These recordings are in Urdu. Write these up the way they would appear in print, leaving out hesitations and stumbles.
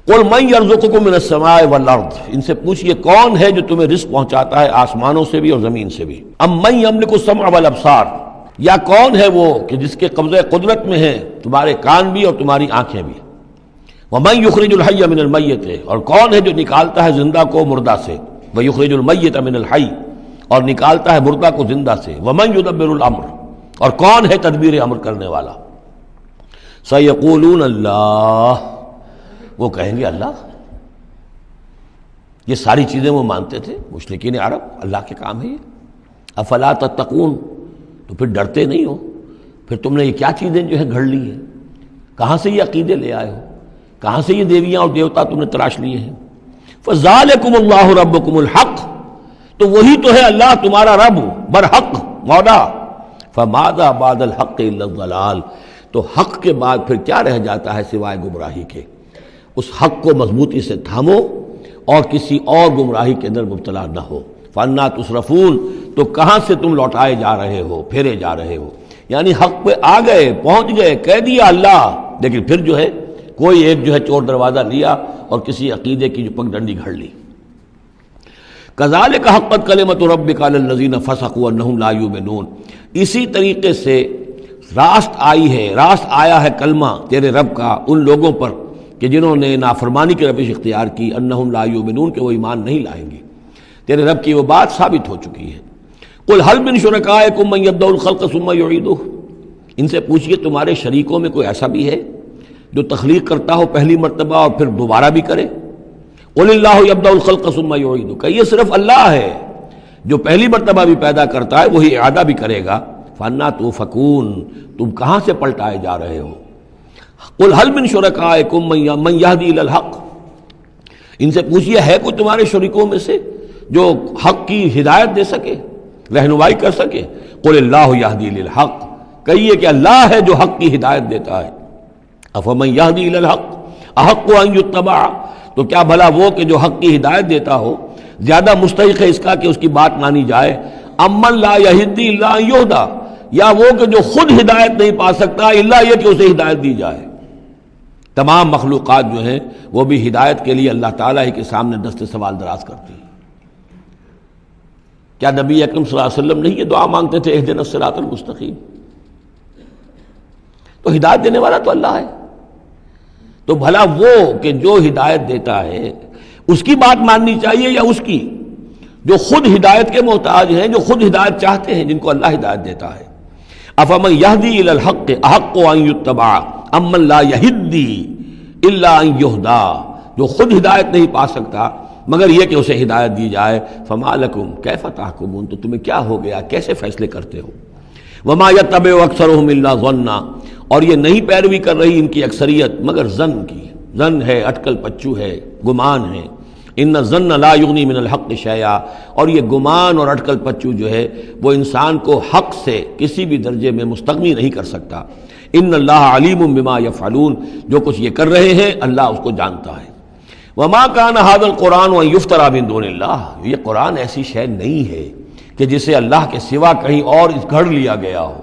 قل من یرزقکم من السماء والارض، ان سے پوچھئے کون ہے جو تمہیں رزق پہنچاتا ہے آسمانوں سے بھی اور زمین سے بھی؟ ام من یملک السمع والابصار، یا کون ہے وہ کہ جس کے قبضہ قدرت میں ہے تمہارے کان بھی اور تمہاری آنکھیں بھی؟ ومن یخرج الحی من المیت، اور کون ہے جو نکالتا ہے زندہ کو مردہ سے؟ ویخرج المیت من الحی، اور نکالتا ہے مردہ کو زندہ سے۔ ومن یدبر الامر، اور کون ہے تدبیر امر کرنے والا؟ سیقولون اللہ، وہ کہیں گے اللہ۔ یہ ساری چیزیں وہ مانتے تھے مشرکین عرب، اللہ کے کام ہے یہ۔ افلا تتقون، تو پھر ڈرتے نہیں ہو؟ پھر تم نے یہ کیا چیزیں جو ہے گھڑ لی ہیں؟ کہاں سے یہ عقیدے لے آئے ہو؟ کہاں سے یہ دیویاں اور دیوتا تم نے تراش لیے ہیں؟ فذالکم اللہ ربکم الحق، تو وہی تو ہے اللہ تمہارا رب برحق مولا۔ فماذا بعد الحق الا الضلال، تو حق کے بعد پھر کیا رہ جاتا ہے سوائے گمراہی کے؟ اس حق کو مضبوطی سے تھامو اور کسی اور گمراہی کے اندر مبتلا نہ ہو۔ فانا تصرفون، تو کہاں سے تم لوٹائے جا رہے ہو، پھیرے جا رہے ہو؟ یعنی حق پہ آ گئے، پہنچ گئے، کہہ دیا اللہ، لیکن پھر جو ہے کوئی ایک جو ہے چور دروازہ لیا اور کسی عقیدے کی جو پگ ڈنڈی گھڑ لی۔ کذالک حقت کلمۃ ربک علی الذین فسقوا انہم لا یؤمنون، اسی طریقے سے راست آیا ہے کلمہ تیرے رب کا ان لوگوں پر کہ جنہوں نے نافرمانی کی روش اختیار کی، انہم لا یؤمنون، کہ وہ ایمان نہیں لائیں گے۔ تیرے رب کی وہ بات ثابت ہو چکی ہے۔ قل هل من شرکائکم من یبدأ الخلق ثم یعیدہ، ان سے پوچھئے تمہارے شریکوں میں کوئی ایسا بھی ہے جو تخلیق کرتا ہو پہلی مرتبہ اور پھر دوبارہ بھی کرے؟ قل اللہ یبدأ الخلق ثم یعیدہ، کہ یہ صرف اللہ ہے جو پہلی مرتبہ بھی پیدا کرتا ہے وہی اعادہ بھی کرے گا۔ فانا توفکون، تم کہاں سے پلٹائے جا رہے ہو؟ قل هل من شرکائکم من یہدی الی الحق، ان سے پوچھئے ہے کوئی تمہارے شریکوں میں سے جو حق کی ہدایت دے سکے، رہنمائی کر سکے؟ قل اللہ یہدی الی الحق، کہیے کہ اللہ ہے جو حق کی ہدایت دیتا ہے۔ افمن یہدی الی الحق احق ان یتبع، تو کیا بھلا وہ کہ جو حق کی ہدایت دیتا ہو زیادہ مستحق ہے اس کا کہ اس کی بات مانی جائے؟ امن لا یہدی الا ان یہدی، یا وہ کہ جو خود ہدایت نہیں پا سکتا الا یہ کہ اسے ہدایت دی جائے۔ تمام مخلوقات جو ہیں وہ بھی ہدایت کے لیے اللہ تعالیٰ ہی کے سامنے دست سوال دراز کرتی ہیں۔ کیا نبی اکرم صلی اللہ علیہ وسلم نہیں یہ دعا مانگتے تھے اہدنا الصراط المستقیم؟ تو ہدایت دینے والا تو اللہ ہے، تو بھلا وہ کہ جو ہدایت دیتا ہے اس کی بات ماننی چاہیے یا اس کی جو خود ہدایت کے محتاج ہیں، جو خود ہدایت چاہتے ہیں، جن کو اللہ ہدایت دیتا ہے؟ افمن یہدی الی الحق احق ان یتبع امن لا یہدی الا ان یہدی، جو خود ہدایت نہیں پا سکتا مگر یہ کہ اسے ہدایت دی جائے۔ فما لکم کیف تحکمون، تو تمہیں کیا ہو گیا، کیسے فیصلے کرتے ہو؟ وما یتبع اکثرهم الا ظنا، اور یہ نہیں پیروی کر رہی ان کی اکثریت مگر ظن کی، ظن ہے، اٹکل پچو ہے، گمان ہے۔ ان الظن لا یغنی من الحق شیئا، اور یہ گمان اور اٹکل پچو جو ہے وہ انسان کو حق سے کسی بھی درجے میں مستغنی نہیں کر سکتا۔ ان اللہ علیم بما یفعلون، جو کچھ یہ کر رہے ہیں اللہ اس کو جانتا ہے۔ وما کان ھذا القرآن ان یفترى من دون اللہ، یہ قرآن ایسی شے نہیں ہے کہ جسے اللہ کے سوا کہیں اور گھڑ لیا گیا ہو،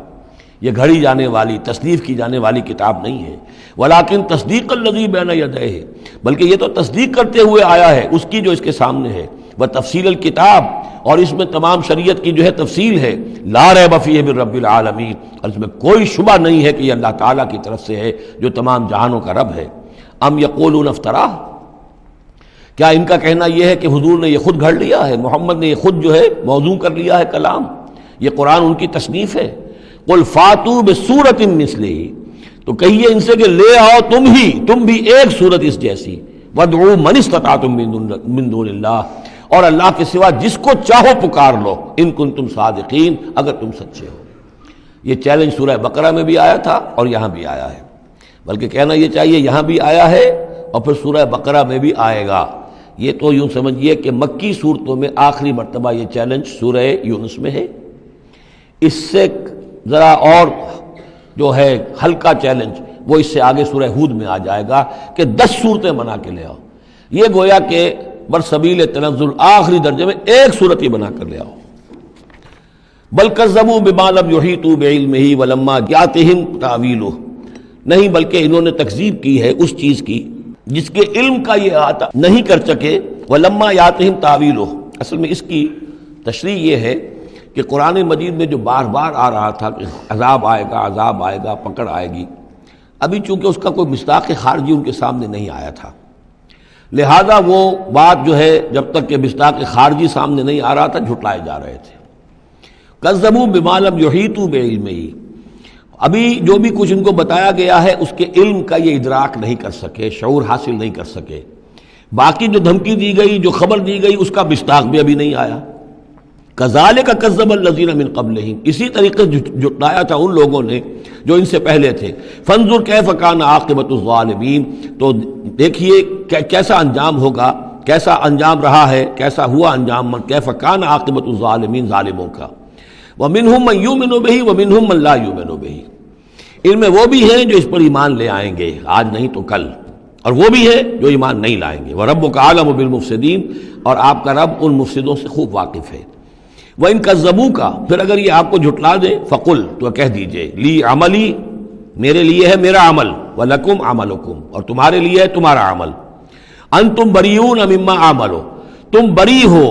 یہ گھڑی جانے والی، تصنیف کی جانے والی کتاب نہیں ہے۔ ولیکن تصدیق الذی بین یدیہ، بلکہ یہ تو تصدیق کرتے ہوئے آیا ہے اس کی جو اس کے سامنے ہے، وہ تفصیل الکتاب، اور اس میں تمام شریعت کی جو ہے تفصیل ہے۔ لا ریب فیہ من رب العالمین، اور اس میں کوئی شبہ نہیں ہے کہ یہ اللہ تعالیٰ کی طرف سے ہے جو تمام جہانوں کا رب ہے۔ ام یقولون افتراہ، کیا ان کا کہنا یہ ہے کہ حضور نے یہ خود گھڑ لیا ہے، محمد نے یہ خود جو ہے موضوع کر لیا ہے کلام، یہ قرآن ان کی تصنیف ہے؟ قل فاتوا بسورۃ مثلہ، تو کہیے ان سے کہ لے آؤ تم بھی ایک صورت اس جیسی، وادعوا من استطعتم من دون اللہ، اور اللہ کے سوا جس کو چاہو پکار لو، ان کنتم صادقین، اگر تم سچے ہو۔ یہ چیلنج سورہ بقرہ میں بھی آیا تھا اور یہاں بھی آیا ہے، بلکہ کہنا یہ چاہیے یہاں بھی آیا ہے اور پھر سورہ بقرہ میں بھی آئے گا۔ یہ تو یوں سمجھیے کہ مکی صورتوں میں آخری مرتبہ یہ چیلنج سورہ یونس میں ہے، اس سے ذرا اور جو ہے ہلکا چیلنج وہ اس سے آگے سورہ ہود میں آ جائے گا کہ 10 صورتیں بنا کے لے آؤ۔ یہ گویا کہ برسبیل تنزل آخری درجے میں ایک صورت ہی بنا کر لے آؤ۔ بل کذبوا بما لم یحیطوا بعلمہ ولما جاءتہم تاویلہ، نہیں بلکہ انہوں نے تکذیب کی ہے اس چیز کی جس کے علم کا یہ احاطہ نہیں کر سکے، وَلَمَّا يَأْتِهِمْ تَأْوِيلُهُ۔ اصل میں اس کی تشریح یہ ہے کہ قرآن مجید میں جو بار بار آ رہا تھا کہ عذاب آئے گا، عذاب آئے گا، پکڑ آئے گی، ابھی چونکہ اس کا کوئی مصداق خارجی ان کے سامنے نہیں آیا تھا، لہذا وہ بات جو ہے جب تک کہ مصداق خارجی سامنے نہیں آ رہا تھا جھٹلائے جا رہے تھے۔ کذبوا بما لم یحیطوا بعلمہ، ابھی جو بھی کچھ ان کو بتایا گیا ہے اس کے علم کا یہ ادراک نہیں کر سکے، شعور حاصل نہیں کر سکے۔ باقی جو دھمکی دی گئی، جو خبر دی گئی، اس کا مصداق بھی ابھی نہیں آیا۔ کذالک کذب الذین من قبلہم، اسی طریقے سے جھٹلایا تھا ان لوگوں نے جو ان سے پہلے تھے۔ فانظر کیف کان عاقبۃ الظالمین، تو دیکھیے کیسا انجام ہوگا، کیسا انجام رہا ہے، کیسا ہوا انجام، کیف کان عاقبۃ الظالمین، ظالموں کا۔ ومنہم من یؤمن بہ ومنہم من لا یؤمن بہ، ان میں وہ بھی ہیں جو اس پر ایمان لے آئیں گے آج نہیں تو کل، اور وہ بھی ہے جو ایمان نہیں لائیں گے۔ وَرَبُّكَ أَعْلَمُ بِالْمُفْسِدِينَ، اور آپ کا رب ان مفسدوں سے خوب واقف ہے۔ وَإِن كَذَّبُوكَ، پھر اگر یہ آپ کو جھٹلا دے، فَقُلْ، تو کہہ دیجئے، لی عملی، میرے لیے ہے میرا عمل، وَلَكُمْ عَمَلُكُمْ، اور تمہارے لیے ہے تمہارا عمل۔ أَنْتُمْ بَرِيئُونَ مِمَّا أَعْمَلُ، تم بری ہو،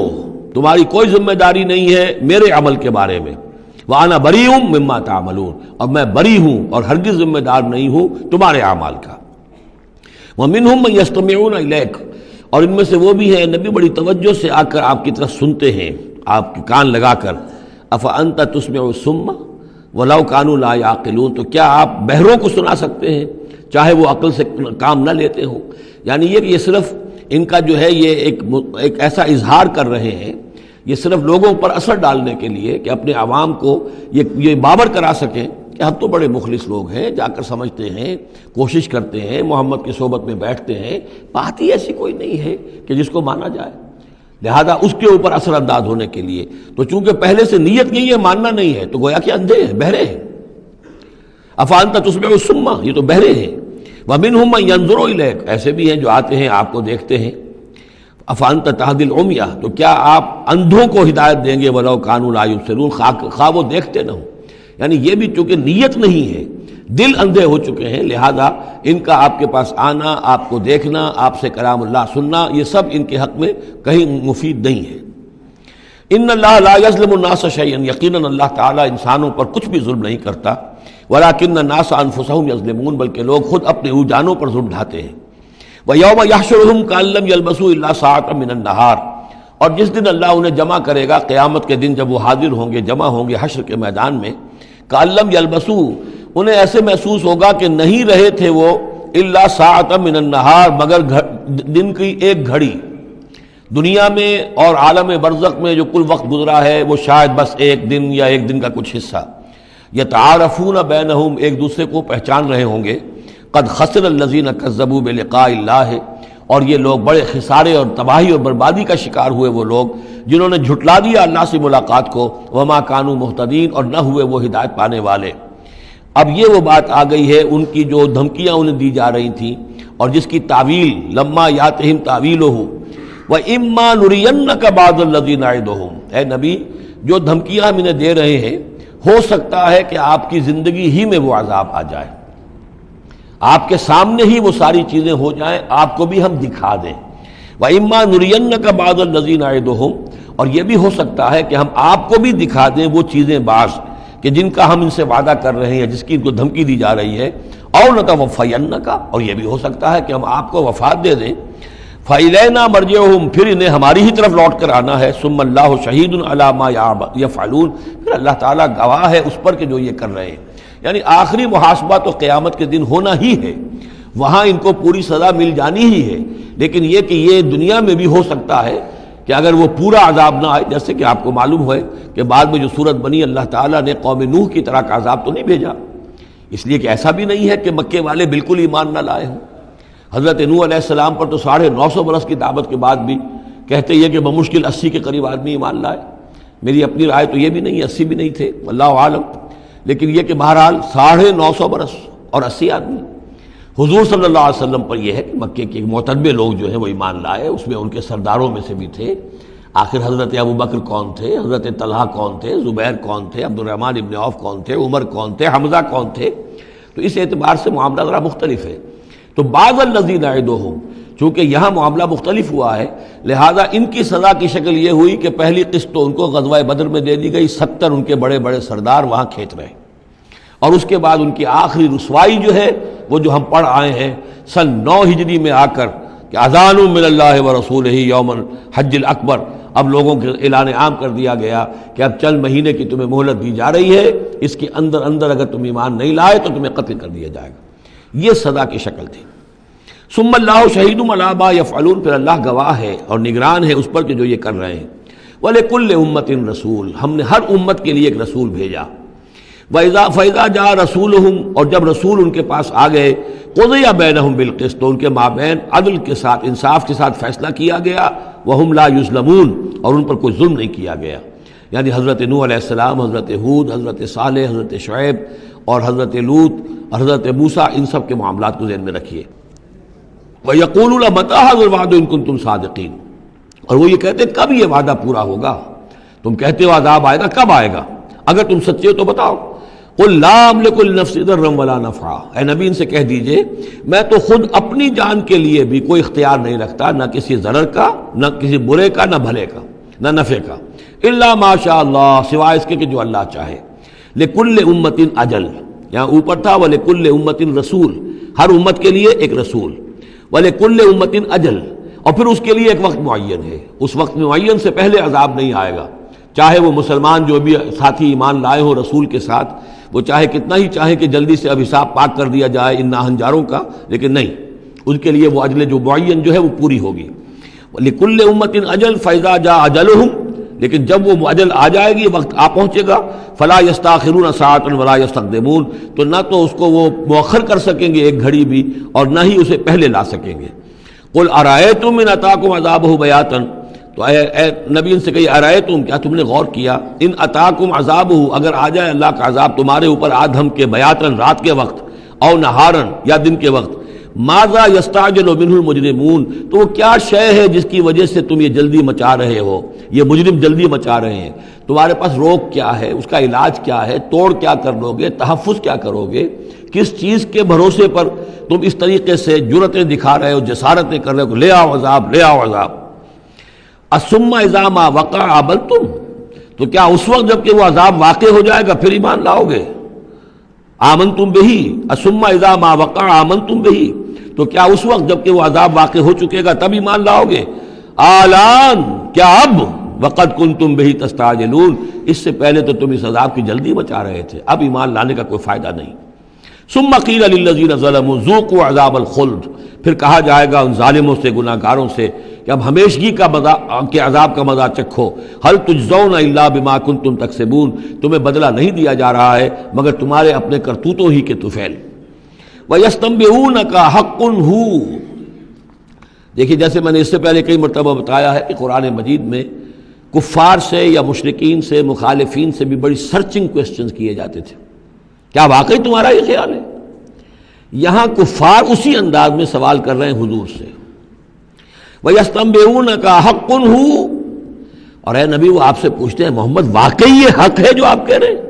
تمہاری کوئی ذمہ داری نہیں ہے میرے عمل کے بارے میں۔ وَأَنَا بَرِيءٌ مِّمَّا تَعْمَلُونَ، اور میں بری ہوں اور ہرگز ذمہ دار نہیں ہوں تمہارے اعمال کا۔ وَمِنْهُمْ مَن يَسْتَمِعُونَ إِلَيْكَ، اور ان میں سے وہ بھی ہیں نبی بڑی توجہ سے آ کر آپ کی طرف سنتے ہیں، آپ کے کان لگا کر۔ أَفَأَنْتَ تُسْمِعُ الصُّمَّ وَلَوْ كَانُوا لَا يَعْقِلُونَ، تو کیا آپ بہروں کو سنا سکتے ہیں چاہے وہ عقل سے کام نہ لیتے ہوں؟ یعنی یہ کہ یہ صرف ان کا جو ہے یہ ایک ایسا اظہار کر رہے ہیں، یہ صرف لوگوں پر اثر ڈالنے کے لیے کہ اپنے عوام کو یہ باور کرا سکیں کہ ہم تو بڑے مخلص لوگ ہیں، جا کر سمجھتے ہیں، کوشش کرتے ہیں، محمد کی صحبت میں بیٹھتے ہیں، بات ہی ایسی کوئی نہیں ہے کہ جس کو مانا جائے، لہذا اس کے اوپر اثر انداز ہونے کے لیے۔ تو چونکہ پہلے سے نیت نہیں ہے، ماننا نہیں ہے، تو گویا کہ اندھے ہیں، بہرے ہیں۔ أَفَأَنْتَ تُسْمِعُ الصُّمَّ، یہ تو بہرے ہیں۔ وَمِنْهُمْ مَن يَنظُرُ إِلَيْكَ، ایسے بھی ہیں جو آتے ہیں آپ کو دیکھتے ہیں۔ أَفَأَنْتَ تَهْدِي الْعُمْيَ، تو کیا آپ اندھوں کو ہدایت دیں گے، وَلَوْ كَانُوا لَا يُبْصِرُونَ، خواہ وہ دیکھتے نہ ہوں۔ یعنی یہ بھی چونکہ نیت نہیں ہے، دل اندھے ہو چکے ہیں، لہذا ان کا آپ کے پاس آنا، آپ کو دیکھنا، آپ سے کلام اللہ سننا، یہ سب ان کے حق میں کہیں مفید نہیں ہے۔ ان اللہ لا یظلم الناس شیئا، یقیناً اللہ تعالیٰ انسانوں پر کچھ بھی ظلم نہیں کرتا، ولکن الناس انفسهم یظلمون، بلکہ لوگ خود اپنے جانوں پر ظلم ڈھاتے ہیں۔ وَيَوْمَ يَحْشُرُهُمْ كَأَن لَّمْ يَلْبَثُوا إِلَّا سَاعَةً مِّنَ النَّهَارِ، اور جس دن اللہ انہیں جمع کرے گا، قیامت کے دن جب وہ حاضر ہوں گے، جمع ہوں گے حشر کے میدان میں، كَأَن لَّمْ يَلْبَثُوا، انہیں ایسے محسوس ہوگا کہ نہیں رہے تھے وہ، إِلَّا سَاعَةً مِّنَ النَّهَارِ، مگر دن کی ایک گھڑی۔ دنیا میں اور عالم برزخ میں جو کل وقت گزرا ہے وہ شاید بس ایک دن یا ایک دن کا کچھ حصہ۔ یتعارفون بینہم، ایک دوسرے کو پہچان رہے ہوں گے۔ قد خسر الذین کذبوا بلقاء اللہ، اور یہ لوگ بڑے خسارے اور تباہی اور بربادی کا شکار ہوئے وہ لوگ جنہوں نے جھٹلا دیا اللہ سے ملاقات کو، وما کانوا مہتدین، اور نہ ہوئے وہ ہدایت پانے والے۔ اب یہ وہ بات آ گئی ہے ان کی جو دھمکیاں انہیں دی جا رہی تھیں اور جس کی تعویل، لما یاتہم تعویلہ وَإِمَّا نُرِيَنَّكَ بَعْضَ الَّذِي نَعِدُهُمْ، اے نبی جو دھمکیاں ہم انہیں دے رہے ہیں، ہو سکتا ہے کہ آپ کی زندگی ہی میں وہ عذاب آ جائے، آپ کے سامنے ہی وہ ساری چیزیں ہو جائیں، آپ کو بھی ہم دکھا دیں۔ وَإِمَّا نُرِيَنَّكَ بَعْضَ الَّذِي نَعِدُهُمْ، اور یہ بھی ہو سکتا ہے کہ ہم آپ کو بھی دکھا دیں وہ چیزیں بعض کہ جن کا ہم ان سے وعدہ کر رہے ہیں، جس کی ان کو دھمکی دی جا رہی ہے، اور نَتَوَفَّيَنَّكَ، اور یہ بھی ہو سکتا ہے کہ ہم آپ کو وفات دے دیں۔ فَإِلَيْنَا مَرْجِعُهُمْ، پھر انہیں ہماری ہی طرف لوٹ کر آنا ہے۔ ثُمَّ اللَّهُ شَهِيدٌ عَلَىٰ مَا يَفْعَلُونَ، پھر اللہ تعالیٰ گواہ ہے اس پر کہ جو یہ کر رہے ہیں۔ یعنی آخری محاسبہ تو قیامت کے دن ہونا ہی ہے، وہاں ان کو پوری سزا مل جانی ہی ہے، لیکن یہ کہ یہ دنیا میں بھی ہو سکتا ہے کہ اگر وہ پورا عذاب نہ آئے، جیسے کہ آپ کو معلوم ہے کہ بعد میں جو صورت بنی، اللہ تعالیٰ نے قوم نوح کی طرح کا عذاب تو نہیں بھیجا، اس لیے کہ ایسا بھی نہیں ہے کہ مکے والے بالکل ایمان نہ لائے ہوں۔ حضرت نوح علیہ السلام پر تو 950 برس کی دعوت کے بعد بھی کہتے یہ کہ بمشکل 80 کے قریب آدمی ایمان لائے۔ میری اپنی رائے تو یہ بھی نہیں، 80 بھی نہیں تھے، اللہ عالم، لیکن یہ کہ بہرحال 950 برس اور 80 آدمی۔ حضور صلی اللہ علیہ وسلم پر یہ ہے کہ مکے کے معتدبر لوگ جو ہیں وہ ایمان لائے، اس میں ان کے سرداروں میں سے بھی تھے۔ آخر حضرت ابوبکر کون تھے، حضرت طلحہ کون تھے، زبیر کون تھے، عبد الرحمن ابن عوف کون تھے، عمر کون تھے، حمزہ کون تھے، تو اس اعتبار سے معاملہ ذرا مختلف ہے۔ تو بعض الذین نعدہم، چونکہ یہاں معاملہ مختلف ہوا ہے، لہذا ان کی سزا کی شکل یہ ہوئی کہ پہلی قسط تو ان کو غزوہ بدر میں دے دی گئی، 70 ان کے بڑے بڑے سردار وہاں کھینچ رہے، اور اس کے بعد ان کی آخری رسوائی جو ہے وہ جو ہم پڑھ آئے ہیں سن 9 ہجری میں آ کر کہ اذان من اللہ ورسولہ یوم الحج الاکبر، اب لوگوں کے اعلان عام کر دیا گیا کہ اب چند مہینے کی تمہیں مہلت دی جا رہی ہے، اس کے اندر اندر اگر تم ایمان نہیں لائے تو تمہیں قتل کر دیا جائے گا۔ یہ سزا کی شکل تھی۔ ثم اللہ شہید علی ما یفعلون، پھر اللہ گواہ ہے اور نگران ہے اس پر کہ جو یہ کر رہے ہیں۔ وَلِكُلِّ أُمَّةٍ رسول، ہم نے ہر امت کے لیے ایک رسول بھیجا۔ فَإِذَا جَاءَ رَسُولُهُمْ، اور جب رسول ان کے پاس آ گئے، قُضِيَ بَيْنَهُمْ بِالْقِسْطِ، تو ان کے مابین عدل کے ساتھ انصاف کے ساتھ فیصلہ کیا گیا، وَهُمْ لَا يُظْلَمُونَ، اور ان پر کوئی ظلم نہیں کیا گیا۔ یعنی حضرت نوح علیہ السلام، حضرت ہود، حضرت صالح، حضرت شعیب اور حضرت لوط، حضرت موسیٰ، ان سب کے معاملات کو ذہن میں رکھیے۔ وَيَقُولُونَ مَتَىٰ هَٰذَا الْوَعْدُ إِن كُنتُمْ صَادِقِينَ، اور وہ یہ کہتے ہیں کب یہ وعدہ پورا ہوگا؟ تم کہتے ہو عذاب آئے گا، کب آئے گا؟ اگر تم سچے ہو تو بتاؤ۔ قُل لَا أَمْلِكُ لِنَفْسِي ضَرًّا وَلَا نَفْعًا، اے نبی ان سے کہہ دیجئے میں تو خود اپنی جان کے لیے بھی کوئی اختیار نہیں رکھتا، نہ کسی ضرر کا، نہ کسی برے کا، نہ بھلے کا، نہ نفع کا، إِلَّا مَا شَاءَ اللَّهُ، سوائے اس کے کہ جو اللہ چاہے۔ لِكُلِّ أُمَّةٍ أَجَلٌ، یہاں اوپر تھا وَلِكُلِّ أُمَّةٍ رسول، ہر امت کے لیے ایک رسول، وَلِكُلِّ أُمَّةٍ أَجَلٌ، اور پھر اس کے لیے ایک وقت معین ہے، اس وقت معین سے پہلے عذاب نہیں آئے گا، چاہے وہ مسلمان جو بھی ساتھی ایمان لائے ہو رسول کے ساتھ، وہ چاہے کتنا ہی چاہے کہ جلدی سے اب حساب پاک کر دیا جائے ان ناہنجاروں کا، لیکن نہیں، ان کے لیے وہ اجل جو معین جو ہے وہ پوری ہوگی۔ لِكُلِّ أُمَّةٍ أَجَلٌ فَإِذَا جَاءَ أَجَلُهُمْ، لیکن جب وہ اجل آ جائے گی، وقت آ پہنچے گا، فَلَا يَسْتَأْخِرُونَ سَاعَةً وَلَا يَسْتَقْدِمُونَ، تو نہ تو اس کو وہ مؤخر کر سکیں گے ایک گھڑی بھی، اور نہ ہی اسے پہلے لا سکیں گے۔ قُلْ أَرَأَيْتُمْ إِنْ أَتَاكُمْ عَذَابُهُ بَيَاتًا، تو اے نبی ان سے کہیے أَرَأَيْتُمْ، کیا تم نے غور کیا، إِنْ أَتَاكُمْ عَذَابُهُ، اگر آ جائے اللہ کا عذاب تمہارے اوپر آدھم کے، بیاتن رات کے وقت، او نہارن یا دن کے وقت، ماذا يستعجل منه المجرمون، تو وہ کیا شے ہے جس کی وجہ سے تم یہ جلدی مچا رہے ہو، یہ مجرم جلدی مچا رہے ہیں، تمہارے پاس روک کیا ہے، اس کا علاج کیا ہے، توڑ کیا کر لو گے، تحفظ کیا کرو گے، کس چیز کے بھروسے پر تم اس طریقے سے جرأتیں دکھا رہے ہو، جسارتیں کر رہے ہو، لے آؤ عذاب، لے آؤ عذاب۔ ثم اذا ما وقع آمنتم، تو کیا اس وقت جب کہ وہ عذاب واقع ہو جائے گا پھر ایمان لاؤ گے؟ آمنتم بہ، ثم اذا ما وقع آمنتم بہ، تو کیا اس وقت جب کہ وہ عذاب واقع ہو چکے گا تب ایمان لاؤ گے؟ آلان، کیا اب؟ وقد کنتم بہ تستعجلون، اس سے پہلے تو تم اس عذاب کی جلدی مچا رہے تھے، اب ایمان لانے کا کوئی فائدہ نہیں۔ ثم قیل للذین ظلموا ذوقوا عذاب الخلد، پھر کہا جائے گا ان ظالموں سے، گناہ گاروں سے کہ اب ہمیشگی کا کے عذاب کا مزہ چکھو، هل تجزون الا بما کنتم تکسبون، تمہیں بدلہ نہیں دیا جا رہا ہے مگر تمہارے اپنے کرتوتوں ہی کے طفیل۔ وَيَسْتَنبِئُونَكَ حَقٌّ هُوَ، دیکھیے جیسے میں نے اس سے پہلے کئی مرتبہ بتایا ہے کہ قرآن مجید میں کفار سے یا مشرکین سے، مخالفین سے بھی بڑی سرچنگ کوسچنز کیے جاتے تھے، کیا واقعی تمہارا یہ خیال ہے؟ یہاں کفار اسی انداز میں سوال کر رہے ہیں حضور سے، وَيَسْتَنبِئُونَكَ حَقٌّ هُوَ، اور اے نبی وہ آپ سے پوچھتے ہیں محمد واقعی یہ حق ہے جو آپ کہہ رہے ہیں؟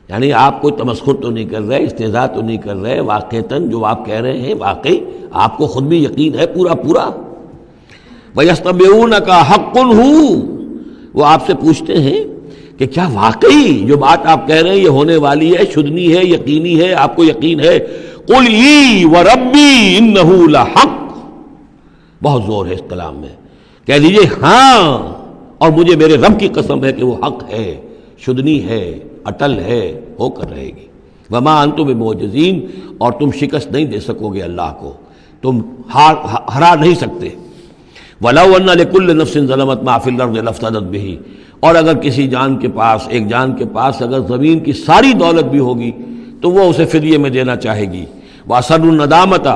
یعنی آپ کوئی تمسخر تو نہیں کر رہے، استہزاء تو نہیں کر رہے، واقعتاً جو آپ کہہ رہے ہیں واقعی آپ کو خود بھی یقین ہے پورا پورا؟ وَيَسْتَنبِئُونَكَ حَقٌّ هُوَ، وہ آپ سے پوچھتے ہیں کہ کیا واقعی جو بات آپ کہہ رہے ہیں یہ ہونے والی ہے، شدنی ہے، یقینی ہے، آپ کو یقین ہے؟ قُلْ ای وَرَبِّی إِنَّهُ لَحَقٌّ، بہت زور ہے اس کلام میں، کہہ دیجئے ہاں اور مجھے میرے رب کی قسم ہے کہ وہ حق ہے، شدنی ہے، اٹل ہے، ہو کر رہے گی۔ وما انتم بمعجزین، اور تم شکست نہیں دے سکو گے اللہ کو، تم ہرا نہیں سکتے۔ وَلَوْ أَنَّ لِكُلِّ نَفْسٍ ظَلَمَتْ مَا فِي الْأَرْضِ لَافْتَدَتْ بِهِ، اور اگر کسی جان کے پاس، ایک جان کے پاس اگر زمین کی ساری دولت بھی ہوگی تو وہ اسے فدیے میں دینا چاہے گی۔ وَأَسَرُّوا النَّدَامَةَ،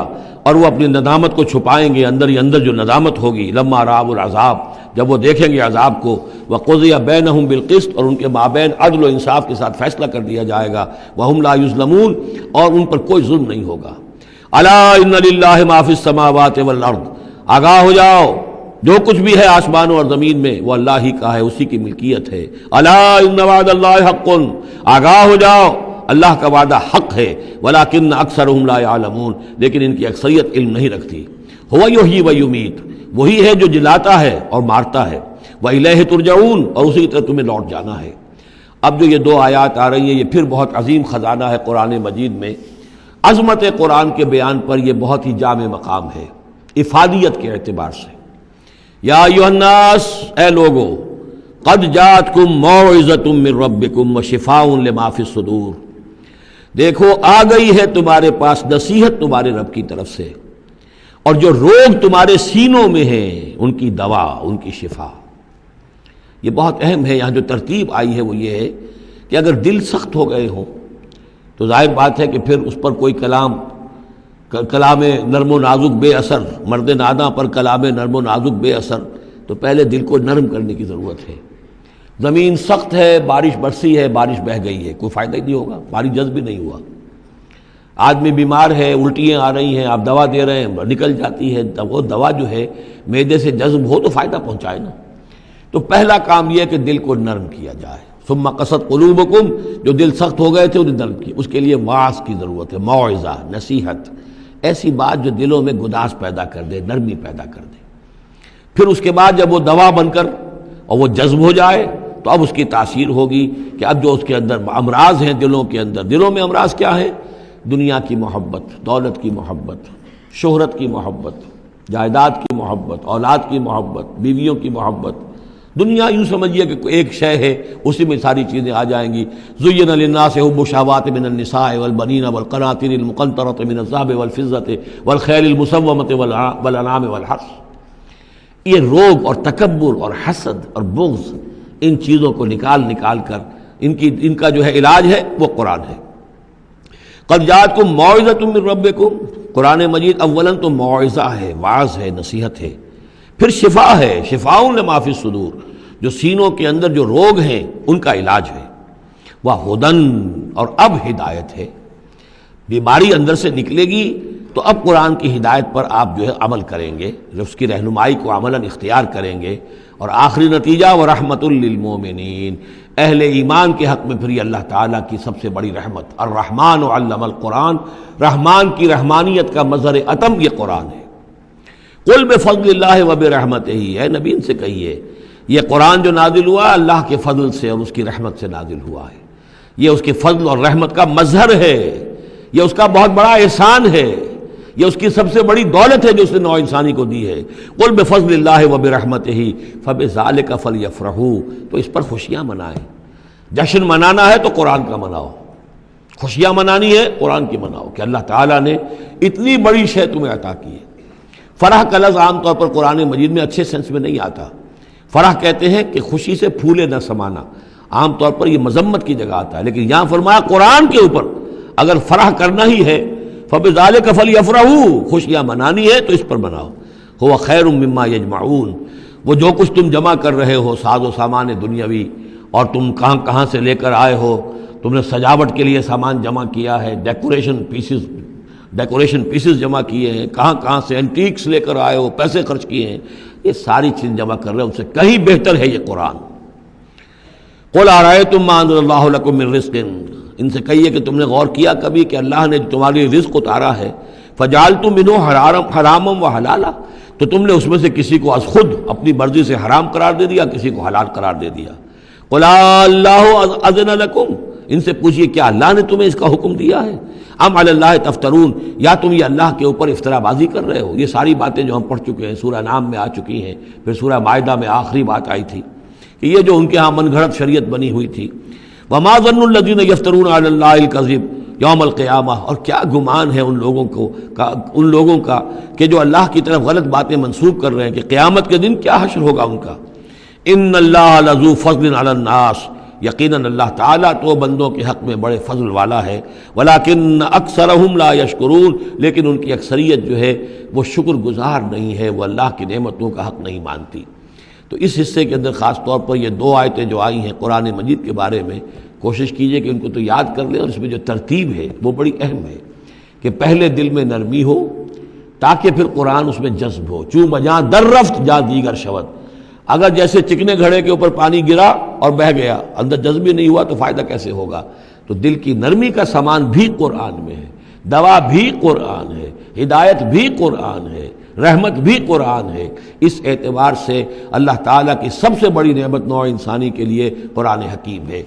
اور وہ اپنی ندامت کو چھپائیں گے، اندر ہی اندر جو ندامت ہوگی، لما رأوا العذاب، جب وہ دیکھیں گے عذاب کو، وقضی بینہم بالقسط، اور ان کے مابین عدل و انصاف کے ساتھ فیصلہ کر دیا جائے گا، وہم لا یظلمون، اور ان پر کوئی ظلم نہیں ہوگا۔ الا ان للہ ما فی السماوات والارض، آگاہ ہو جاؤ جو کچھ بھی ہے آسمانوں اور زمین میں وہ اللہ ہی کا ہے، اسی کی ملکیت ہے۔ الا ان وعد اللہ حق، آگاہ ہو جاؤ اللہ کا وعدہ حق ہے، ولکن اکثرهم لا يعلمون، لیکن ان کی اکثریت علم نہیں رکھتی۔ ہوا یحیی و یمیت، وہی ہے جو جلاتا ہے اور مارتا ہے، وَإِلَيْهِ تُرْجَعُونَ، اور اسی کی طرف تمہیں لوٹ جانا ہے۔ اب جو یہ دو آیات آ رہی ہیں، یہ پھر بہت عظیم خزانہ ہے قرآن مجید میں۔ عظمت قرآن کے بیان پر یہ بہت ہی جامع مقام ہے افادیت کے اعتبار سے۔ یا ایھا الناس، اے لوگو، قد جاءتکم موعظۃ من ربکم وشفاء لما فی الصدور، دیکھو آ گئی ہے تمہارے پاس نصیحت تمہارے رب کی طرف سے، اور جو روگ تمہارے سینوں میں ہیں ان کی دوا، ان کی شفا۔ یہ بہت اہم ہے، یہاں جو ترتیب آئی ہے وہ یہ ہے کہ اگر دل سخت ہو گئے ہوں تو ظاہر بات ہے کہ پھر اس پر کوئی کلام نرم و نازک بے اثر، مرد ناداں پر کلام نرم و نازک بے اثر، تو پہلے دل کو نرم کرنے کی ضرورت ہے۔ زمین سخت ہے، بارش برسی ہے، بارش بہہ گئی ہے، کوئی فائدہ ہی نہیں ہوگا، پانی جذب بھی نہیں ہوا۔ آدمی بیمار ہے، الٹیاں آ رہی ہیں، آپ دوا دے رہے ہیں، نکل جاتی ہے، وہ دوا جو ہے معدے سے جذب ہو تو فائدہ پہنچائے نا۔ تو پہلا کام یہ ہے کہ دل کو نرم کیا جائے۔ ثم قست قلوبکم، جو دل سخت ہو گئے تھے انہیں نرم کیا، اس کے لیے واعظ کی ضرورت ہے، موعظہ، نصیحت، ایسی بات جو دلوں میں گداز پیدا کر دے، نرمی پیدا کر دے۔ پھر اس کے بعد جب وہ دوا بن کر اور وہ جذب ہو جائے تو اب اس کی تاثیر ہوگی کہ اب جو اس کے اندر امراض ہیں دلوں کے اندر، دلوں میں امراض کیا ہیں؟ دنیا کی محبت، دولت کی محبت، شہرت کی محبت، جائیداد کی محبت، اولاد کی محبت، بیویوں کی محبت۔ دنیا یوں سمجھیے کہ ایک شے ہے، اسی میں ساری چیزیں آ جائیں گی۔ زُيِّنَ لِلنَّاسِ حُبُّ الشَّهَوَاتِ مِنَ النِّسَاءِ وَالْبَنِينَ وَالْقَنَاطِيرِ الْمُقَنطَرَةِ مِنَ الذَّهَبِ وَالْفِضَّةِ وَالْخَيْلِ الْمُسَوَّمَةِ وَالْأَنْعَامِ وَالْحَرْثِ، یہ روب اور تکبر اور حسد اور بغض، ان چیزوں کو نکال کر ان کا جو ہے علاج ہے وہ قرآن ہے۔ قد جاءتکم موعظۃ من ربکم، قرآن مجید اولاً تو موعظہ ہے، واعظ ہے، نصیحت ہے، پھر شفا ہے، شفاء لما فی الصدور، جو سینوں کے اندر جو روگ ہیں ان کا علاج ہے، وہدن، اور اب ہدایت ہے۔ بیماری اندر سے نکلے گی تو اب قرآن کی ہدایت پر آپ جو ہے عمل کریں گے، اس کی رہنمائی کو عملاً اختیار کریں گے، اور آخری نتیجہ ورحمۃ للمومنین، اہل ایمان کے حق میں پھر یہ اللہ تعالیٰ کی سب سے بڑی رحمت، الرحمن علم القرآن، رحمان کی رحمانیت کا مظہر عتم یہ قرآن ہے۔ قل بفضل اللہ وبرحمتہ، اے نبی ان سے کہیے یہ قرآن جو نازل ہوا اللہ کے فضل سے اور اس کی رحمت سے نازل ہوا ہے، یہ اس کے فضل اور رحمت کا مظہر ہے، یہ اس کا بہت بڑا احسان ہے، یہ اس کی سب سے بڑی دولت ہے جو اس نے نوع انسانی کو دی ہے۔ قل بفضل اللہ وبرحمتہ فبذلک فلیفرحوا، تو اس پر خوشیاں منائیں۔ جشن منانا ہے تو قرآن کا مناؤ، خوشیاں منانی ہے قرآن کی مناؤ کہ اللہ تعالیٰ نے اتنی بڑی شے تمہیں عطا کی ہے۔ فرح کا لفظ عام طور پر قرآن مجید میں اچھے سینس میں نہیں آتا۔ فرح کہتے ہیں کہ خوشی سے پھولے نہ سمانا، عام طور پر یہ مذمت کی جگہ آتا ہے، لیکن یہاں فرمایا قرآن کے اوپر اگر فرح کرنا ہی ہے فَبِذَلِكَ فَلْيَفْرَحُوا، خوشیاں منانی ہے تو اس پر مناؤ۔ هُوَ خَيْرٌ مِّمَّا يَجْمَعُونَ، وہ جو کچھ تم جمع کر رہے ہو ساز و سامان دنیاوی، اور تم کہاں سے لے کر آئے ہو، تم نے سجاوٹ کے لیے سامان جمع کیا ہے، ڈیکوریشن پیسز جمع کیے ہیں، کہاں سے اینٹیکس لے کر آئے ہو، پیسے خرچ کیے ہیں، یہ ساری چیز جمع کر رہے ہیں، ان سے کہیں بہتر ہے یہ قرآن۔ قُلْ أَرَأَيْتُم مَّا أَنزَلَ اللَّهُ لَكُم مِّن رِّزْقٍ، ان سے کہیے کہ تم نے غور کیا کبھی کہ اللہ نے تمہارے رزق اتارا ہے، فَجَعَلْتُم مِّنْهُ حَرَامًا وَحَلَالًا، تو تم نے اس میں سے کسی کو از خود اپنی مرضی سے حرام قرار دے دیا، کسی کو حلال قرار دے دیا۔ قُلْ اللَّهُ أَذِنَ لَكُمْ، ان سے پوچھئے کیا اللہ نے تمہیں اس کا حکم دیا ہے؟ ام علی اللہ تفترون، یا تم یہ اللہ کے اوپر افترا بازی کر رہے ہو؟ یہ ساری باتیں جو ہم پڑھ چکے ہیں سورہ نام میں آ چکی ہیں، پھر سورہ مائدہ میں آخری بات آئی تھی کہ یہ جو ان کے ہاں من گھڑت شریعت بنی ہوئی تھی۔ وما ظن الذین یفترون علی اللہ الکذب یوم القیامہ، اور کیا گمان ہے ان لوگوں کا کہ جو اللہ کی طرف غلط باتیں منسوب کر رہے ہیں کہ قیامت کے دن کیا حشر ہوگا ان کا۔ ان اللہ لذو فضل علی الناس، یقیناً اللہ تعالیٰ تو بندوں کے حق میں بڑے فضل والا ہے، ولیکن اکثرہم لا یشکرون، لیکن ان کی اکثریت جو ہے وہ شکر گزار نہیں ہے، وہ اللہ کی نعمتوں کا حق نہیں مانتی۔ تو اس حصے کے اندر خاص طور پر یہ دو آیتیں جو آئی ہیں قرآن مجید کے بارے میں، کوشش کیجئے کہ ان کو تو یاد کر لیں، اور اس میں جو ترتیب ہے وہ بڑی اہم ہے کہ پہلے دل میں نرمی ہو تاکہ پھر قرآن اس میں جذب ہو۔ چوں بجاں در رفت جا دیگر شود، اگر جیسے چکنے گھڑے کے اوپر پانی گرا اور بہہ گیا، اندر جذب ہی نہیں ہوا تو فائدہ کیسے ہوگا؟ تو دل کی نرمی کا سامان بھی قرآن میں ہے، دوا بھی قرآن ہے، ہدایت بھی قرآن ہے، رحمت بھی قرآن ہے۔ اس اعتبار سے اللہ تعالیٰ کی سب سے بڑی نعمت نوع انسانی کے لیے قرآن حکیم ہے۔